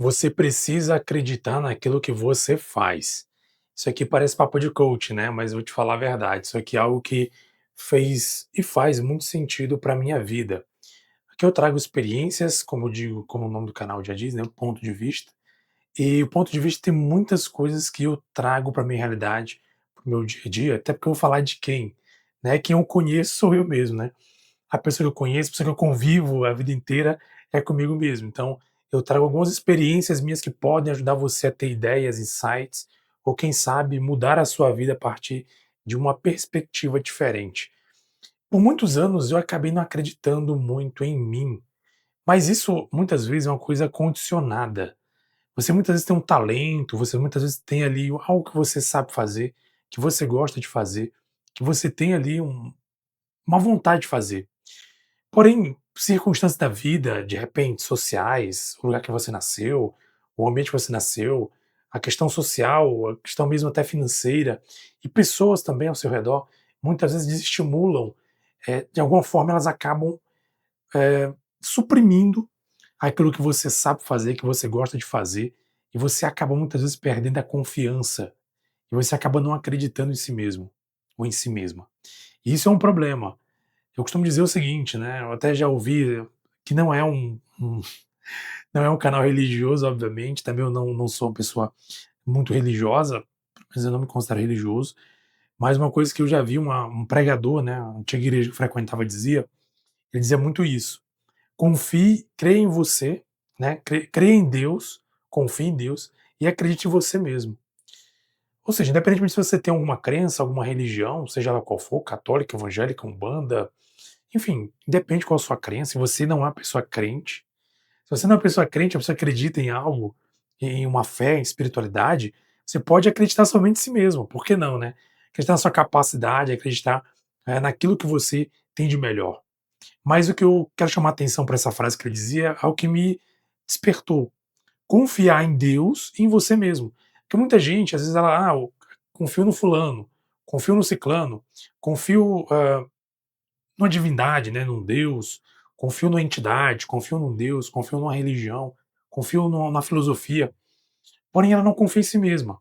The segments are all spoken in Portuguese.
Você precisa acreditar naquilo que você faz. Isso aqui parece papo de coach, né, mas eu vou te falar a verdade, isso aqui é algo que fez e faz muito sentido para minha vida. Aqui eu trago experiências, como eu digo, como o nome do canal já diz, né, o ponto de vista, e o ponto de vista tem muitas coisas que eu trago para minha realidade, para o meu dia a dia, até porque eu vou falar de quem, né, quem eu conheço sou eu mesmo, né. A pessoa que eu conheço, a pessoa que eu convivo a vida inteira é comigo mesmo. Então, eu trago algumas experiências minhas que podem ajudar você a ter ideias, insights, ou quem sabe mudar a sua vida a partir de uma perspectiva diferente. Por muitos anos eu acabei não acreditando muito em mim, mas isso muitas vezes é uma coisa condicionada. Você muitas vezes tem um talento, você muitas vezes tem ali algo que você sabe fazer, que você gosta de fazer, que você tem ali uma vontade de fazer. Porém, circunstâncias da vida, de repente, sociais, o lugar que você nasceu, o ambiente que você nasceu, a questão social, a questão mesmo até financeira, e pessoas também ao seu redor, muitas vezes desestimulam, de alguma forma elas acabam, suprimindo aquilo que você sabe fazer, que você gosta de fazer, e você acaba muitas vezes perdendo a confiança, e você acaba não acreditando em si mesmo, ou em si mesma. E isso é um problema. Eu costumo dizer o seguinte, né, eu até já ouvi que não é um canal religioso, obviamente, também eu não sou uma pessoa muito religiosa, mas eu não me considero religioso, mas uma coisa que eu já vi um pregador, né, a antiga igreja que eu frequentava dizia, ele dizia muito isso: "Confie, creia em você, né, creia em Deus, confie em Deus e acredite em você mesmo". Ou seja, independentemente se você tem alguma crença, alguma religião, seja ela qual for, católica, evangélica, umbanda, enfim, independe qual a sua crença, se você não é uma pessoa crente, se você não é uma pessoa crente, uma pessoa que acredita em algo, em uma fé, em espiritualidade, você pode acreditar somente em si mesmo, por que não, né? Acreditar na sua capacidade, acreditar, naquilo que você tem de melhor. Mas o que eu quero chamar a atenção para essa frase que ele dizia, é o que me despertou. Confiar em Deus e em você mesmo. Porque muita gente, às vezes, ela, eu confio no fulano, confio no ciclano, confio, numa divindade, né, num Deus, confio numa entidade, confio num Deus, confio numa religião, confio na filosofia, porém ela não confia em si mesma.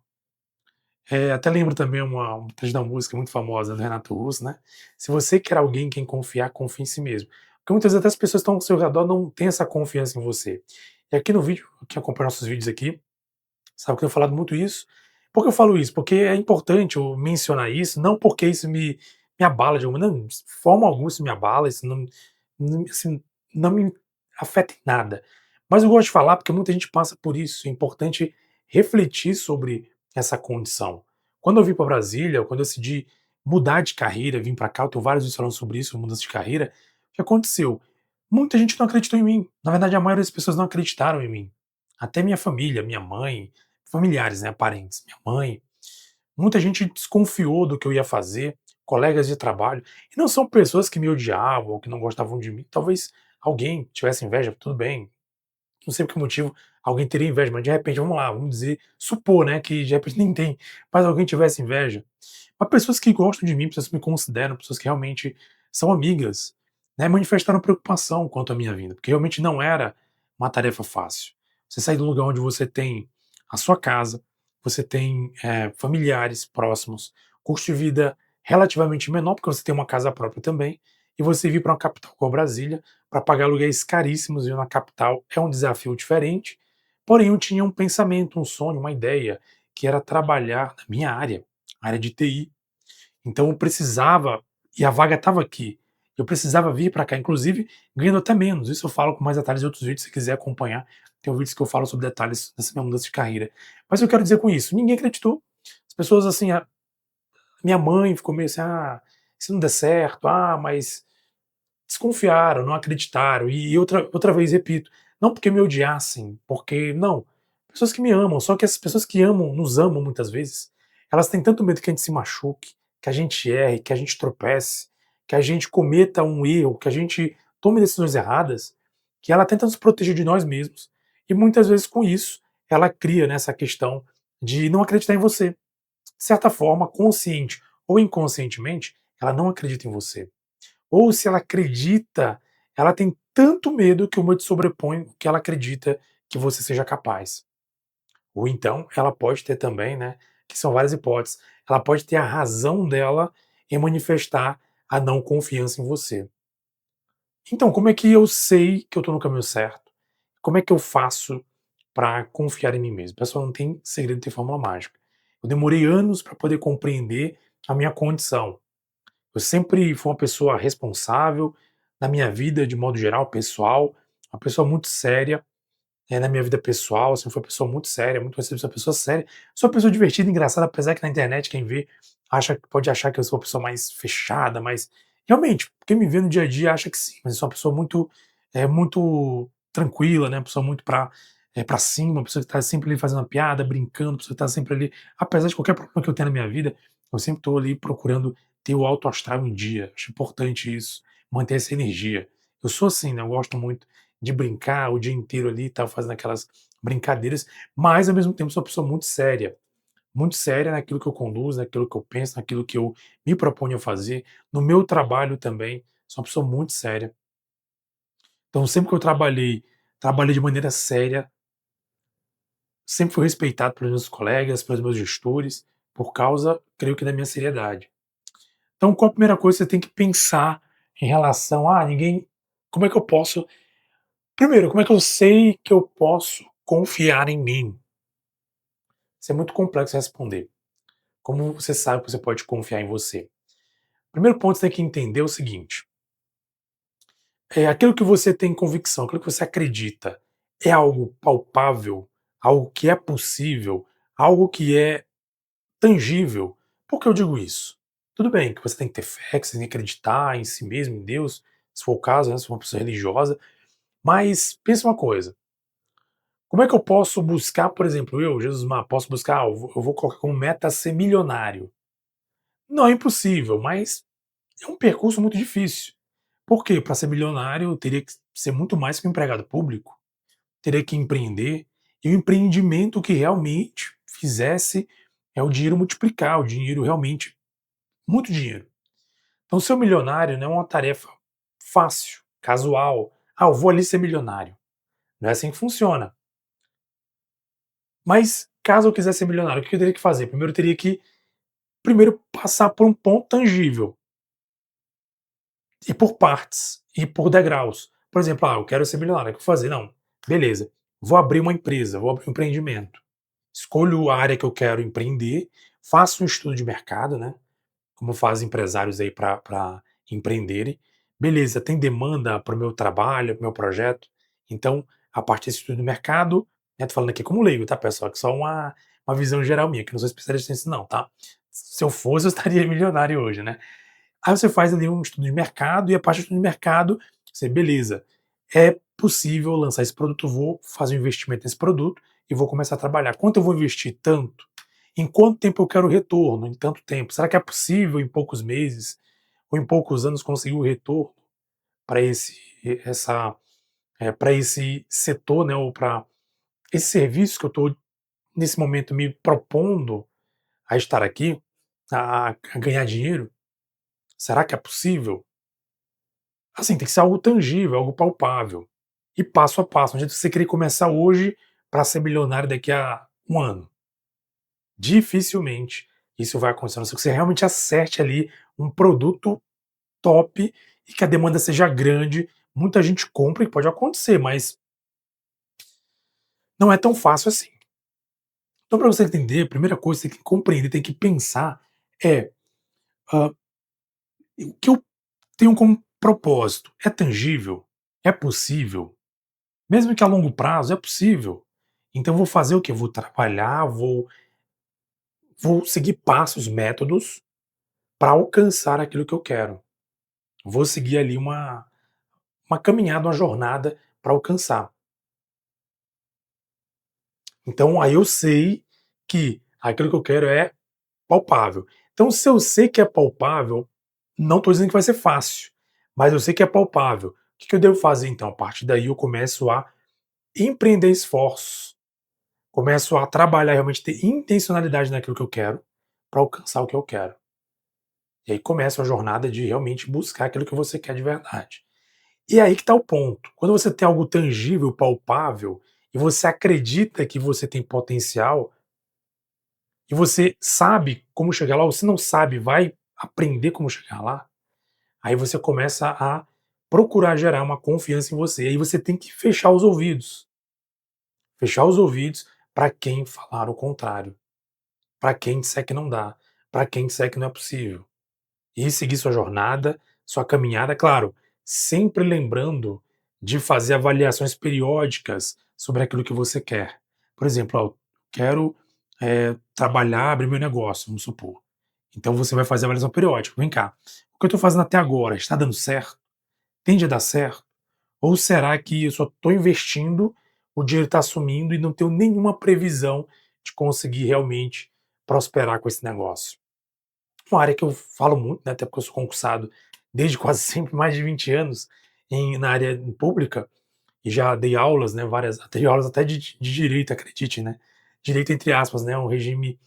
Até lembro também um trecho da música muito famosa do Renato Russo, né? Se você quer alguém em quem confiar, confie em si mesmo. Porque muitas vezes até as pessoas que estão ao seu redor não têm essa confiança em você. E aqui no vídeo, quem acompanha nossos vídeos aqui, sabe que eu tenho falado muito isso. Por que eu falo isso? Porque é importante eu mencionar isso, não porque isso me abala de alguma, não, de forma alguma isso me abala, isso assim, não me afeta em nada. Mas eu gosto de falar porque muita gente passa por isso, é importante refletir sobre essa condição. Quando eu vim para Brasília, quando eu decidi mudar de carreira, vim para cá, eu tenho vários vídeos falando sobre isso, mudança de carreira, o que aconteceu? Muita gente não acreditou em mim. Na verdade, a maioria das pessoas não acreditaram em mim. Até minha família, minha mãe, familiares, né, parentes, minha mãe, muita gente desconfiou do que eu ia fazer, colegas de trabalho, e não são pessoas que me odiavam ou que não gostavam de mim, talvez alguém tivesse inveja, tudo bem, não sei por que motivo alguém teria inveja, mas de repente, vamos lá, vamos dizer, supor, né, que de repente nem tem, mas alguém tivesse inveja. Mas pessoas que gostam de mim, pessoas que me consideram, pessoas que realmente são amigas, né, manifestaram preocupação quanto à minha vinda, porque realmente não era uma tarefa fácil. Você sair de um lugar onde você tem a sua casa, você tem familiares próximos, custo de vida relativamente menor, porque você tem uma casa própria também, e você vir para uma capital como Brasília, para pagar aluguéis caríssimos e na capital é um desafio diferente, porém eu tinha um pensamento, um sonho, uma ideia, que era trabalhar na minha área, área de TI. Então eu precisava, e a vaga estava aqui, eu precisava vir para cá, inclusive ganhando até menos. Isso eu falo com mais detalhes em outros vídeos, se quiser acompanhar. Tem vídeos que eu falo sobre detalhes dessa minha mudança de carreira. Mas o que eu quero dizer com isso? Ninguém acreditou. As pessoas, assim, minha mãe ficou meio assim: se não der certo, mas desconfiaram, não acreditaram. E outra vez repito, não porque me odiassem, porque não, pessoas que me amam, só que essas pessoas que amam, nos amam muitas vezes, elas têm tanto medo que a gente se machuque, que a gente erre, que a gente tropece, que a gente cometa um erro, que a gente tome decisões erradas, que ela tenta nos proteger de nós mesmos. E muitas vezes com isso, ela cria nessa questão de não acreditar em você. De certa forma, consciente ou inconscientemente, ela não acredita em você. Ou se ela acredita, ela tem tanto medo que o medo sobrepõe o que ela acredita que você seja capaz. Ou então ela pode ter também, né, que são várias hipóteses, ela pode ter a razão dela em manifestar a não confiança em você. Então, como é que eu sei que eu estou no caminho certo? Como é que eu faço para confiar em mim mesmo? Pessoal, não tem segredo, não tem fórmula mágica. Eu demorei anos para poder compreender a minha condição. Eu sempre fui uma pessoa responsável na minha vida, de modo geral, pessoal, uma pessoa muito séria, na minha vida pessoal, assim, foi uma pessoa muito séria, muito conhecida, uma pessoa séria. Sou uma pessoa divertida, engraçada, apesar que na internet quem vê pode achar que eu sou uma pessoa mais fechada, mas realmente, quem me vê no dia a dia acha que sim, mas eu sou uma pessoa muito tranquila, né, uma pessoa muito pra cima, uma pessoa que tá sempre ali fazendo uma piada, brincando, uma pessoa que tá sempre ali, apesar de qualquer problema que eu tenha na minha vida, eu sempre tô ali procurando ter o alto astral em dia, acho importante isso, manter essa energia. Eu sou assim, né, eu gosto muito de brincar o dia inteiro ali, tal, fazendo aquelas brincadeiras, mas ao mesmo tempo sou uma pessoa muito séria naquilo que eu conduzo, naquilo que eu penso, naquilo que eu me proponho a fazer. No meu trabalho também, sou uma pessoa muito séria. Então sempre que eu trabalhei de maneira séria, sempre fui respeitado pelos meus colegas, pelos meus gestores, por causa, creio que, da minha seriedade. Então qual a primeira coisa que você tem que pensar em relação a ninguém como é que eu posso primeiro, como é que eu sei que eu posso confiar em mim? Isso é muito complexo responder. Como você sabe que você pode confiar em você? Primeiro ponto, você tem que entender o seguinte: aquilo que você tem convicção, aquilo que você acredita, é algo palpável, algo que é possível, algo que é tangível. Por que eu digo isso? Tudo bem que você tem que ter fé, que você tem que acreditar em si mesmo, em Deus, se for o caso, né, se for uma pessoa religiosa, mas pensa uma coisa. Como é que eu posso buscar, por exemplo, eu, Jesus Mar, posso buscar, eu vou colocar como meta ser milionário. Não é impossível, mas é um percurso muito difícil. Por quê? Para ser milionário, eu teria que ser muito mais que um empregado público, teria que empreender, e o empreendimento que realmente fizesse o dinheiro multiplicar, o dinheiro realmente, muito dinheiro. Então, ser um milionário não é uma tarefa fácil, casual. Ah, eu vou ali ser milionário. Não é assim que funciona. Mas, caso eu quisesse ser milionário, o que eu teria que fazer? Primeiro, eu teria que passar por um ponto tangível, e por partes, e por degraus. Por exemplo, eu quero ser milionário, o que eu vou fazer? Não, beleza, vou abrir uma empresa, vou abrir um empreendimento. Escolho a área que eu quero empreender, faço um estudo de mercado, né? Como fazem empresários aí para empreenderem. Beleza, tem demanda para o meu trabalho, para o meu projeto. Então, a partir desse estudo de mercado, né, tô falando aqui como leigo, tá, pessoal? Que só uma visão geral minha, que não sou especialista nisso, não, tá? Se eu fosse, eu estaria milionário hoje, né? Aí você faz ali um estudo de mercado e a partir do estudo de mercado, você, beleza, é possível lançar esse produto, vou fazer um investimento nesse produto e vou começar a trabalhar. Quanto eu vou investir? Tanto. Em quanto tempo eu quero retorno? Em tanto tempo. Será que é possível em poucos meses ou em poucos anos conseguir o retorno para para esse setor, né, ou para esse serviço que eu estou nesse momento me propondo a estar aqui, a ganhar dinheiro? Será que é possível? Assim, tem que ser algo tangível, algo palpável. E passo a passo. Não adianta você querer começar hoje para ser milionário daqui a um ano. Dificilmente isso vai acontecer, a não ser que você realmente acerte ali um produto top e que a demanda seja grande, muita gente compra e pode acontecer, mas não é tão fácil assim. Então, para você entender, a primeira coisa que você tem que compreender, tem que pensar é: ah, o que eu tenho como propósito é tangível? É possível? Mesmo que a longo prazo, é possível. Então, eu vou fazer o que? Vou trabalhar, vou seguir passos, métodos para alcançar aquilo que eu quero. Vou seguir ali uma caminhada, uma jornada para alcançar. Então aí eu sei que aquilo que eu quero é palpável. Então se eu sei que é palpável, não estou dizendo que vai ser fácil, mas eu sei que é palpável. O que que eu devo fazer então? A partir daí eu começo a empreender esforços, começo a trabalhar, realmente ter intencionalidade naquilo que eu quero, para alcançar o que eu quero. E aí começa a jornada de realmente buscar aquilo que você quer de verdade. E aí que está o ponto. Quando você tem algo tangível, palpável, e você acredita que você tem potencial e você sabe como chegar lá, ou se não sabe, vai aprender como chegar lá, aí você começa a procurar gerar uma confiança em você. Aí você tem que fechar os ouvidos para quem falar o contrário, para quem disser que não dá, para quem disser que não é possível. E seguir sua jornada, sua caminhada, claro, sempre lembrando de fazer avaliações periódicas sobre aquilo que você quer. Por exemplo, ó, quero trabalhar, abrir meu negócio, vamos supor. Então você vai fazer a avaliação periódica. Vem cá, o que eu estou fazendo até agora está dando certo? Tende a dar certo? Ou será que eu só estou investindo, o dinheiro está sumindo e não tenho nenhuma previsão de conseguir realmente prosperar com esse negócio? Uma área que eu falo muito, né, até porque eu sou concursado desde quase sempre mais de 20 anos na área pública, e já dei aulas, né, várias dei aulas até de direito, acredite, né. Direito entre aspas, né, um regime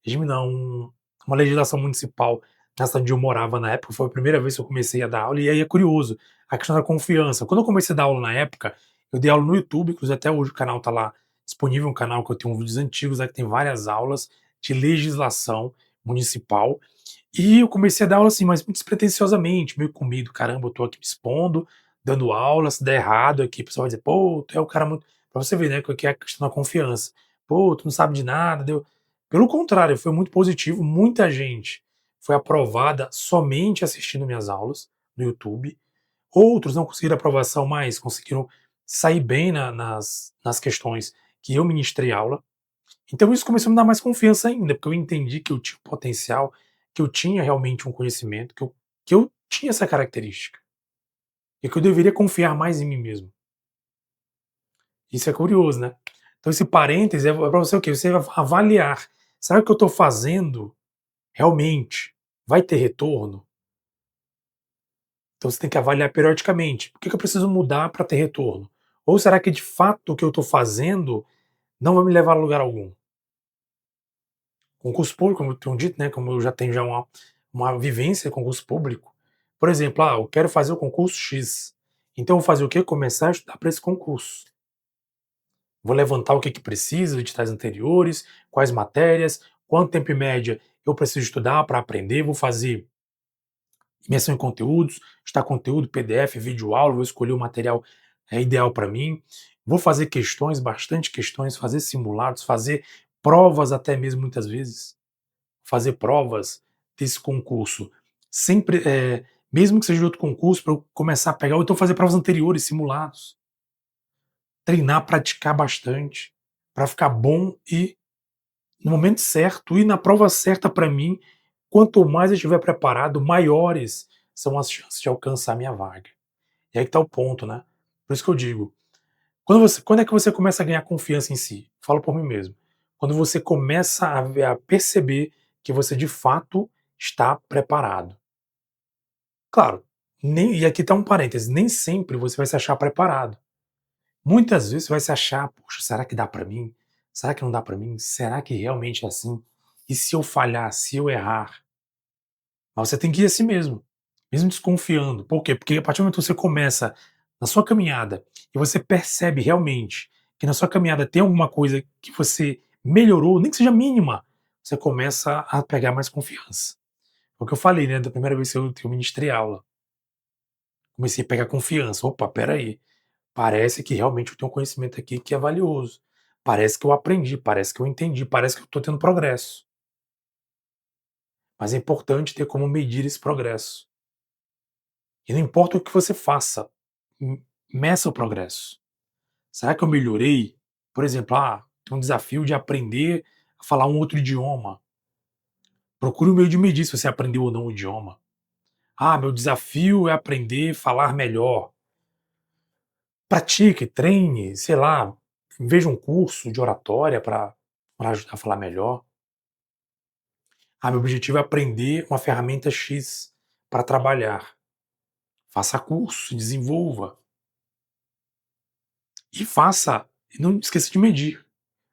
não, uma legislação municipal na cidade onde eu morava na época, foi a primeira vez que eu comecei a dar aula, e aí é curioso, a questão da confiança. Quando eu comecei a dar aula na época, eu dei aula no YouTube, inclusive até hoje o canal tá lá disponível, um canal que eu tenho vídeos antigos, né, que tem várias aulas de legislação municipal, e eu comecei a dar aula assim, mas muito despretensiosamente, meio com medo, caramba, eu tô aqui me expondo, dando aula, se der errado aqui, o pessoal vai dizer, pô, tu é o cara muito. Pra você ver, né, que é a questão da confiança. Pô, tu não sabe de nada, deu. Pelo contrário, foi muito positivo, muita gente foi aprovada somente assistindo minhas aulas no YouTube. Outros não conseguiram aprovação, mas conseguiram sair bem nas questões que eu ministrei aula. Então isso começou a me dar mais confiança ainda, porque eu entendi que eu tinha um potencial, que eu tinha realmente um conhecimento, que eu tinha essa característica, e que eu deveria confiar mais em mim mesmo. Isso é curioso, né. Então esse parêntese é para você o quê? Você avaliar, será que o que eu estou fazendo realmente vai ter retorno? Então você tem que avaliar periodicamente, o que que eu preciso mudar para ter retorno? Ou será que de fato o que eu estou fazendo não vai me levar a lugar algum? Concurso público, como eu tenho dito, né, como eu já tenho já uma vivência com concurso público, por exemplo, eu quero fazer o concurso X, então eu vou fazer o quê? Começar a estudar para esse concurso. Vou levantar o que que precisa, editais anteriores, quais matérias, quanto tempo em média eu preciso estudar para aprender, vou fazer imersão em conteúdos, estudar conteúdo, PDF, videoaula, vou escolher o material ideal para mim, vou fazer questões, bastante questões, fazer simulados, fazer provas até mesmo muitas vezes. Fazer provas desse concurso sempre, mesmo que seja de outro concurso, para eu começar a pegar, ou então fazer provas anteriores, simulados, treinar, praticar bastante, para ficar bom e no momento certo e na prova certa para mim, quanto mais eu estiver preparado, maiores são as chances de alcançar a minha vaga. E aí que tá o ponto, né. Por isso que eu digo, quando é que você começa a ganhar confiança em si? Falo por mim mesmo. Quando você começa a perceber que você de fato está preparado. Claro, e aqui está um parêntese, nem sempre você vai se achar preparado. Muitas vezes você vai se achar, poxa, será que dá para mim? Será que não dá para mim? Será que realmente é assim? E se eu falhar, se eu errar? Mas você tem que ir assim mesmo, mesmo desconfiando. Por quê? Porque a partir do momento que você começa na sua caminhada e você percebe realmente que na sua caminhada tem alguma coisa que você melhorou, nem que seja mínima, você começa a pegar mais confiança. Foi o que eu falei, né, da primeira vez que eu ministrei aula. Comecei a pegar confiança. Opa, espera aí, parece que realmente eu tenho um conhecimento aqui que é valioso. Parece que eu aprendi, parece que eu entendi, parece que eu estou tendo progresso. Mas é importante ter como medir esse progresso. E não importa o que você faça, meça o progresso. Será que eu melhorei? Por exemplo, tem um desafio de aprender a falar um outro idioma. Procure um meio de medir se você aprendeu ou não o idioma. Meu desafio é aprender a falar melhor. Pratique, treine, sei lá, veja um curso de oratória para ajudar a falar melhor. Meu objetivo é aprender uma ferramenta X para trabalhar. Faça curso, desenvolva. E faça, e não esqueça de medir,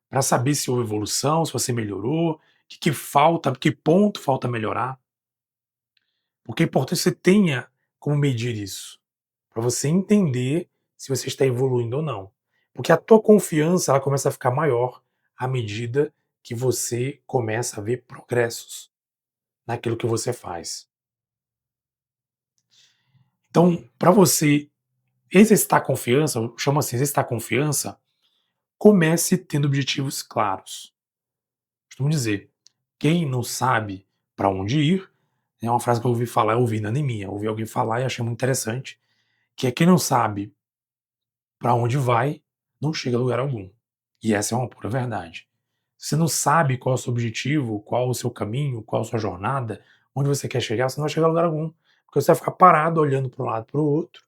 para saber se houve evolução, se você melhorou, que falta, que ponto falta melhorar. Porque é importante que você tenha como medir isso, para você entender se você está evoluindo ou não. Porque a tua confiança, ela começa a ficar maior à medida que você começa a ver progressos naquilo que você faz. Então, para você exercitar confiança, eu chamo assim, exercitar confiança, comece tendo objetivos claros. Costumo dizer, quem não sabe para onde ir, é uma frase que eu ouvi falar, eu ouvi, não é nem minha, eu ouvi alguém falar e achei muito interessante, que é quem não sabe para onde vai, não chega a lugar algum. E essa é uma pura verdade. Você não sabe qual é o seu objetivo, qual é o seu caminho, qual é a sua jornada, onde você quer chegar, você não vai chegar a lugar algum. Porque você vai ficar parado olhando para um lado para o outro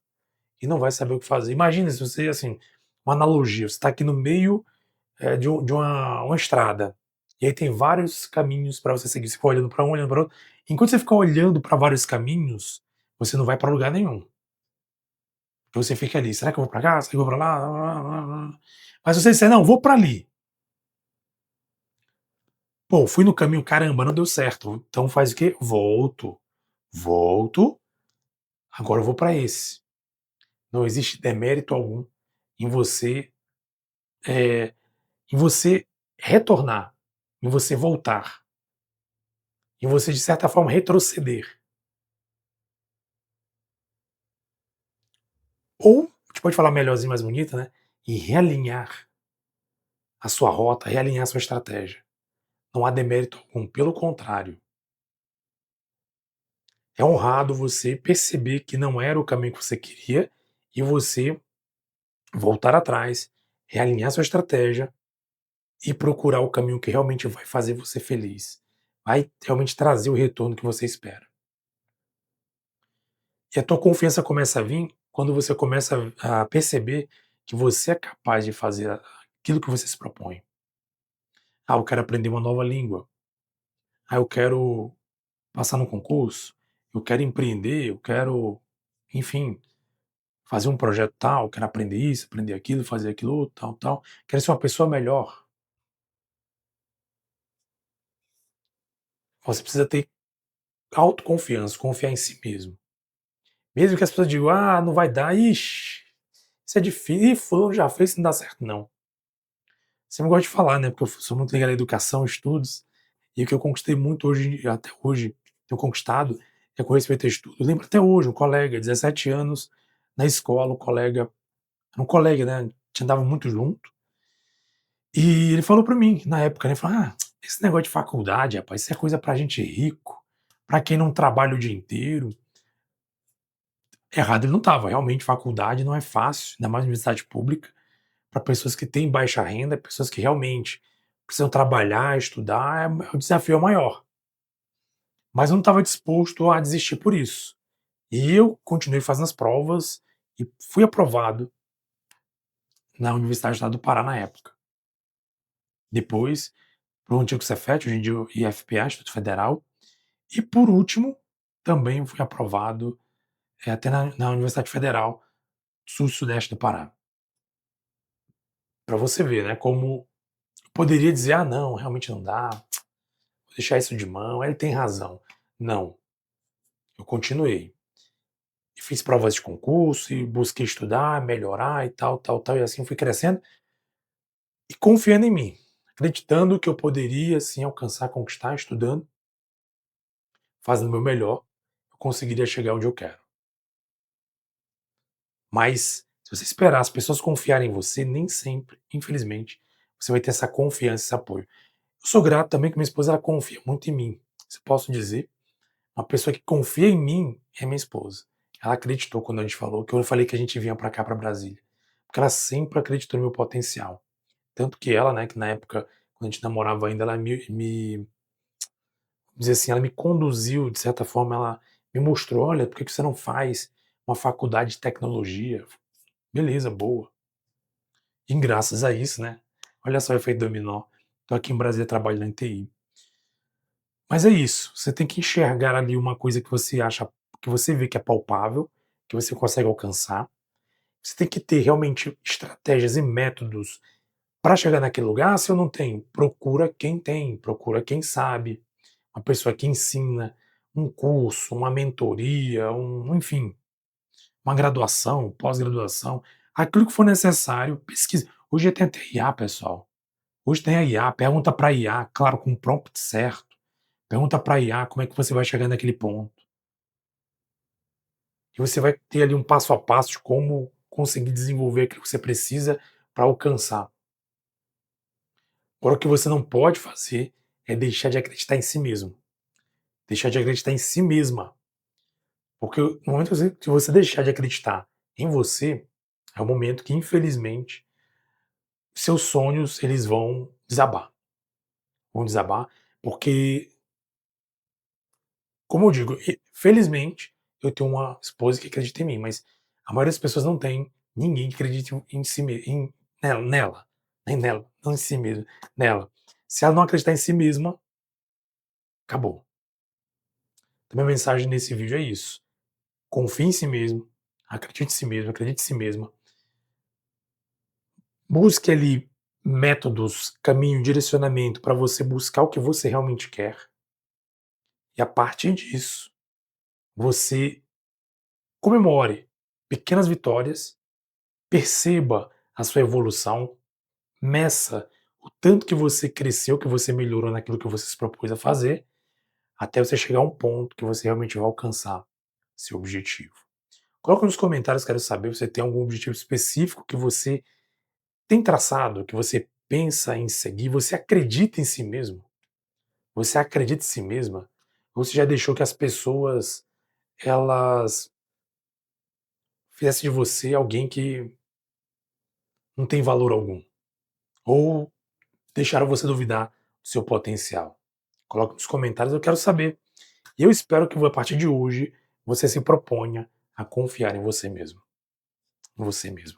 e não vai saber o que fazer. Imagina se você, assim, uma analogia, você está aqui no meio de uma estrada, e aí tem vários caminhos para você seguir. Você fica olhando para um, olhando para outro. Enquanto você ficar olhando para vários caminhos, você não vai para lugar nenhum. Então você fica ali, será que eu vou para cá? Será que eu vou para lá? Mas se você disser, não, vou para ali. Pô, fui no caminho, caramba, não deu certo. Então faz o quê? Volto, agora eu vou para esse. Não existe demérito algum em você, eh, em você retornar, em você voltar, em você, de certa forma, retroceder. Ou, a gente pode falar melhorzinho, mais bonito, né? E realinhar a sua rota, realinhar a sua estratégia. Não há demérito algum, pelo contrário. É honrado você perceber que não era o caminho que você queria e você voltar atrás, realinhar sua estratégia e procurar o caminho que realmente vai fazer você feliz. Vai realmente trazer o retorno que você espera. E a tua confiança começa a vir quando você começa a perceber que você é capaz de fazer aquilo que você se propõe. Ah, eu quero aprender uma nova língua. Ah, eu quero passar num concurso. Eu quero empreender. Eu quero, enfim, fazer um projeto tal. Quero aprender isso, aprender aquilo, fazer aquilo outro, tal, tal. Quero ser uma pessoa melhor. Você precisa ter autoconfiança, confiar em si mesmo. Mesmo que as pessoas digam: "Ah, não vai dar. Ixi, isso é difícil. Ih, fulano já fez, isso não dá certo não". Sempre gosto de falar, né, porque eu sou muito ligado à educação, estudos, e o que eu conquistei muito hoje, até hoje, tenho conquistado, é com respeito a estudo. Eu lembro até hoje, um colega, 17 anos, na escola, um colega, né, a gente andava muito junto, e ele falou pra mim, na época, né, ele falou: "Ah, esse negócio de faculdade, rapaz, isso é coisa pra gente rico, pra quem não trabalha o dia inteiro". Errado ele não estava, realmente faculdade não é fácil, ainda mais universidade pública, para pessoas que têm baixa renda, pessoas que realmente precisam trabalhar, estudar, o desafio é maior. Mas eu não estava disposto a desistir por isso. E eu continuei fazendo as provas e fui aprovado na Universidade do Estado do Pará na época. Depois, para o antigo Cefet, hoje em dia o IFPA, Instituto Federal, e por último, também fui aprovado, até na Universidade Federal Sul-Sudeste do Pará. Para você ver, né, como poderia dizer: "Ah não, realmente não dá, vou deixar isso de mão, ele tem razão". Não, eu continuei. E fiz provas de concurso e busquei estudar, melhorar e tal, tal, tal, e assim fui crescendo e confiando em mim, acreditando que eu poderia sim alcançar, conquistar, estudando, fazendo o meu melhor, eu conseguiria chegar onde eu quero. Mas se você esperar as pessoas confiarem em você, nem sempre, infelizmente, você vai ter essa confiança, esse apoio. Eu sou grato também que minha esposa ela confia muito em mim. Se posso dizer, uma pessoa que confia em mim é minha esposa. Ela acreditou quando a gente falou, que eu falei que a gente vinha para cá, para Brasília. Porque ela sempre acreditou no meu potencial. Tanto que ela, né, que na época, quando a gente namorava ainda, ela dizer assim, ela me conduziu, de certa forma, ela me mostrou, olha, por que que você não faz uma faculdade de tecnologia? Beleza, boa. E graças a isso, né, olha só o efeito dominó, tô aqui em Brasília trabalhando em TI. Mas é isso, você tem que enxergar ali uma coisa que você acha, que você vê que é palpável, que você consegue alcançar. Você tem que ter realmente estratégias e métodos para chegar naquele lugar. Se eu não tenho, procura quem tem, procura quem sabe, uma pessoa que ensina, um curso, uma mentoria, enfim, uma graduação, pós-graduação. Aquilo que for necessário, pesquise. Hoje tem até IA, pessoal. Hoje tem a IA, pergunta para a IA, claro, com o prompt certo. Pergunta para a IA como é que você vai chegar naquele ponto. E você vai ter ali um passo a passo de como conseguir desenvolver aquilo que você precisa para alcançar. Agora, o que você não pode fazer é deixar de acreditar em si mesmo. Deixar de acreditar em si mesma. Porque no momento que você deixar de acreditar em você, é o momento que, infelizmente, seus sonhos eles vão desabar. Vão desabar, porque, como eu digo, felizmente eu tenho uma esposa que acredita em mim, mas a maioria das pessoas não tem ninguém que acredite em si mesmo, nela, nem nela, não em si mesmo, nela. Se ela não acreditar em si mesma, acabou. Então, minha mensagem nesse vídeo é isso. Confie em si mesmo, acredite em si mesmo, acredite em si mesma. Busque ali métodos, caminho, direcionamento para você buscar o que você realmente quer. E a partir disso, você comemore pequenas vitórias, perceba a sua evolução, meça o tanto que você cresceu, que você melhorou naquilo que você se propôs a fazer, até você chegar a um ponto que você realmente vai alcançar seu objetivo. Coloca nos comentários, quero saber se você tem algum objetivo específico que você tem traçado, que você pensa em seguir, você acredita em si mesmo? Você acredita em si mesma? Ou você já deixou que as pessoas elas fizessem de você alguém que não tem valor algum? Ou deixaram você duvidar do seu potencial? Coloque nos comentários, eu quero saber. E eu espero que a partir de hoje você se proponha a confiar em você mesmo, em você mesmo.